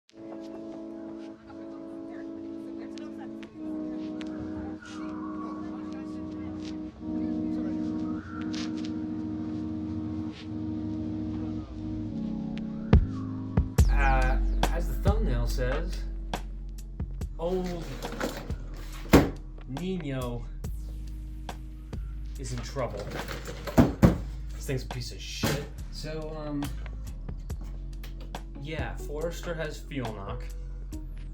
As the thumbnail says, old Nino is in trouble. This thing's a piece of shit. So, yeah, Forester has fuel knock,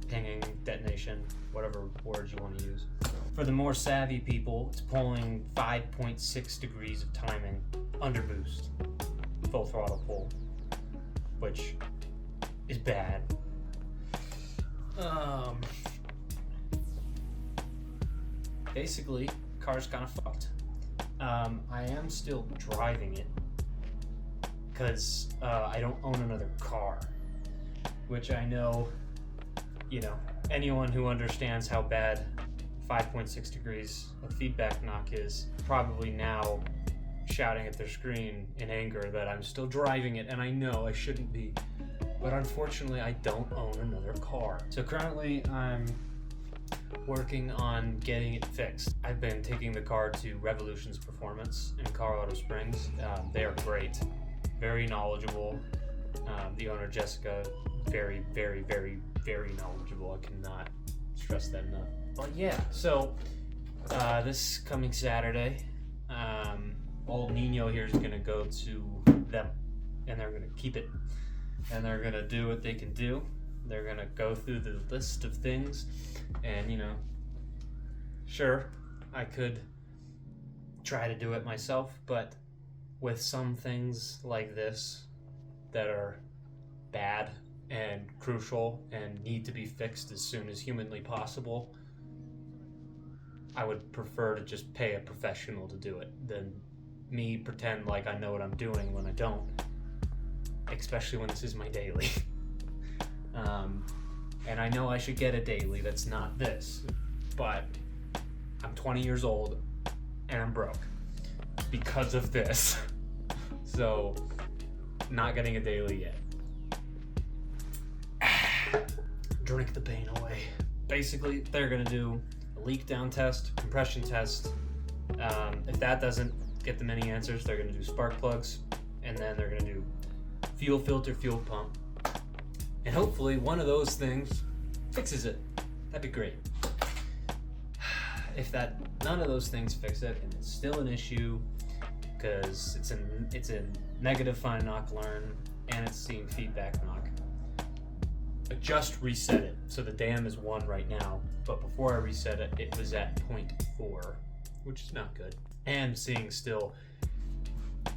pinging, detonation, whatever words you want to use. For the more savvy people, it's pulling 5.6 degrees of timing under boost, full throttle pull, which is bad. Basically, car's kind of fucked. I am still driving it because I don't own another car, which I know, anyone who understands how bad 5.6 degrees of feedback knock is probably now shouting at their screen in anger that I'm still driving it, and I know I shouldn't be, but unfortunately I don't own another car. So currently I'm working on getting it fixed. I've been taking the car to Revolutions Performance in Colorado Springs. They are great, very knowledgeable. The owner, Jessica, very, very, very, very knowledgeable. I cannot stress that enough. But yeah, so this coming Saturday, old Nino here is gonna go to them, and they're gonna keep it, and they're gonna do what they can do. They're gonna go through the list of things, and sure, I could try to do it myself, but with some things like this that are bad and crucial and need to be fixed as soon as humanly possible, I would prefer to just pay a professional to do it than me pretend like I know what I'm doing when I don't, especially when this is my daily. And I know I should get a daily that's not this, but I'm 20 years old and I'm broke because of this. So, not getting a daily yet. Drink the pain away. Basically, they're gonna do a leak down test, compression test. If that doesn't get them any answers, they're gonna do spark plugs, and then they're gonna do fuel filter, fuel pump. And hopefully one of those things fixes it. That'd be great. If none of those things fix it and it's still an issue because it's a negative find knock learn and it's seeing feedback knock, just reset it. So the dam is 1 right now, but before I reset it, it was at 0.4, which is not good. And seeing still,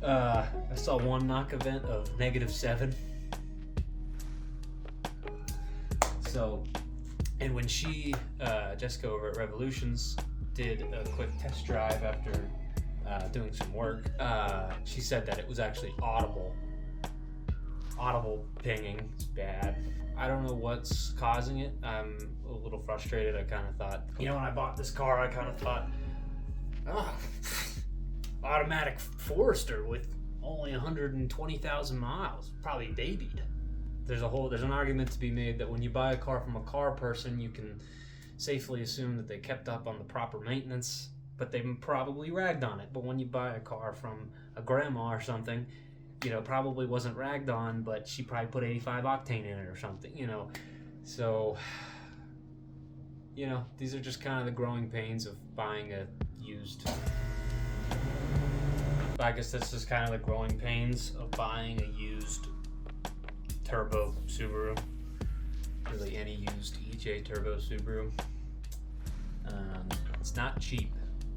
I saw one knock event of -7. So, and when Jessica over at Revolutions did a quick test drive after doing some work, she said that it was actually audible pinging. It's bad. I don't know what's causing it. I'm a little frustrated. I kind of thought, when I bought this car, I kind of thought, automatic Forester with only 120,000 miles, probably babied. There's an argument to be made that when you buy a car from a car person, you can safely assume that they kept up on the proper maintenance, but they probably ragged on it. But when you buy a car from a grandma or something, probably wasn't ragged on, but she probably put 85 octane in it or something, So, these are just kind of the growing pains of buying a used. I guess that's just kind of the growing pains of buying a used turbo Subaru. Really, any used EJ turbo Subaru. It's not cheap.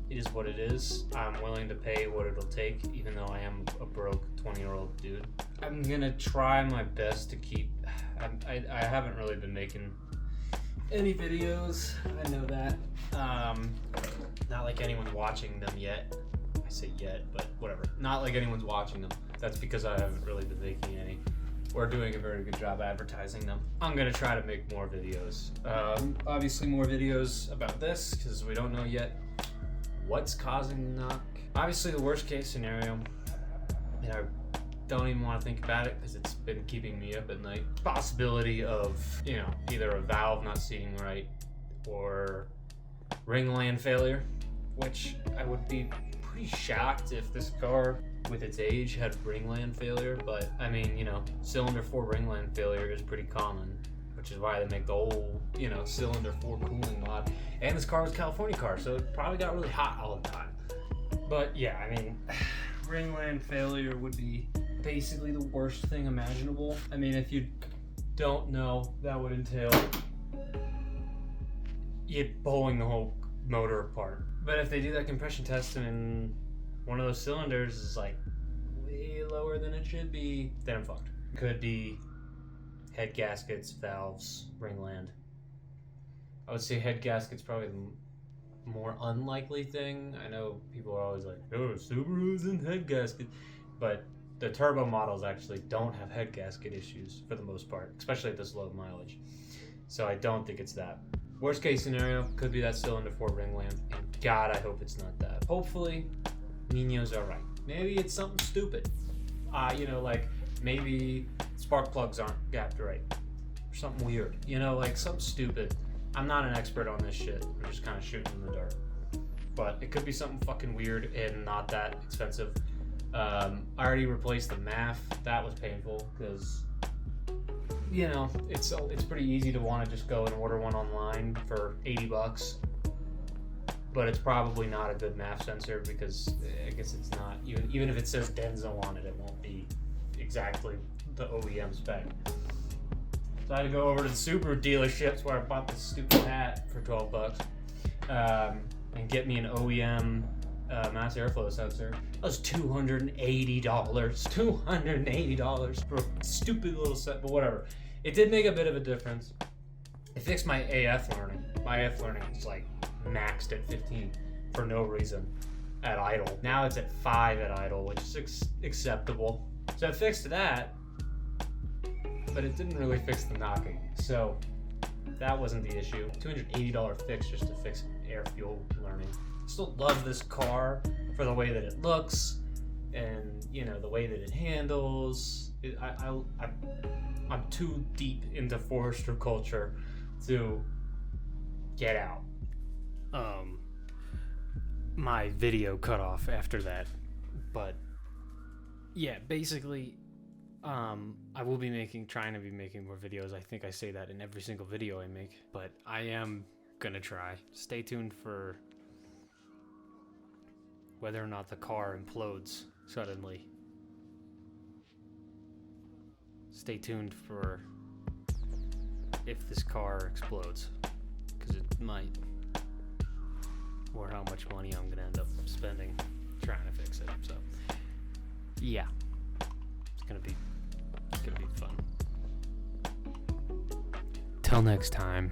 It is what it is. I'm willing to pay what it'll take, even though I am a broke 20-year-old dude. I'm gonna try my best to keep. I haven't really been making any videos. I know that. Not like anyone's watching them yet. I say yet, but whatever. Not like anyone's watching them. That's because I haven't really been making any. Or doing a very good job advertising them. I'm gonna try to make more videos. Obviously more videos about this, because we don't know yet what's causing the knock. Obviously the worst case scenario, don't even want to think about it because it's been keeping me up at night. Possibility of, you know, either a valve not seating right or ringland failure, which I would be pretty shocked if this car with its age had ringland failure, but I mean, you know, cylinder 4 ringland failure is pretty common, which is why they make the whole, you know, cylinder 4 cooling mod. And this car was a California car, so it probably got really hot all the time. But yeah, I mean, ringland failure would be basically the worst thing imaginable. I mean, if you don't know, that would entail you pulling the whole motor apart. But if they do that compression test and one of those cylinders is like way lower than it should be, then I'm fucked. Could be head gaskets, valves, ringland. I would say head gaskets probably the more unlikely thing. I know people are always like, oh, Subarus and head gasket, but the turbo models actually don't have head gasket issues for the most part, especially at this low mileage. So I don't think it's that. Worst case scenario could be that cylinder 4 ringland, and God, I hope it's not that. Hopefully, Nino's alright. Maybe it's something stupid. You know, like maybe spark plugs aren't gapped right, or something weird. You know, like something stupid. I'm not an expert on this shit. I'm just kind of shooting in the dark. But it could be something fucking weird and not that expensive. I already replaced the MAF. That was painful because, you know, it's pretty easy to want to just go and order one online for $80. But it's probably not a good MAF sensor because I guess it's not, even if it says Denso on it, it won't be exactly the OEM spec. So I had to go over to the Subaru dealerships where I bought this stupid hat for $12 and get me an OEM mass airflow sensor. That was $280. $280 for a stupid little set, but whatever. It did make a bit of a difference. It fixed my AF learning. My AF learning is like maxed at 15 for no reason at idle. Now it's at 5 at idle, which is acceptable. So it fixed that, but it didn't really fix the knocking. So that wasn't the issue. $280 fix just to fix air fuel learning. Still love this car for the way that it looks and, you know, the way that it handles. I'm too deep into Forester culture to get out. My video cut off after that, but yeah, basically, I will be trying to be making more videos. I think I say that in every single video I make, but I am gonna try. Stay tuned for whether or not the car implodes suddenly. Stay tuned for if this car explodes, because it might, or how much money I'm gonna end up spending trying to fix it. So yeah, it's gonna be fun. Till next time.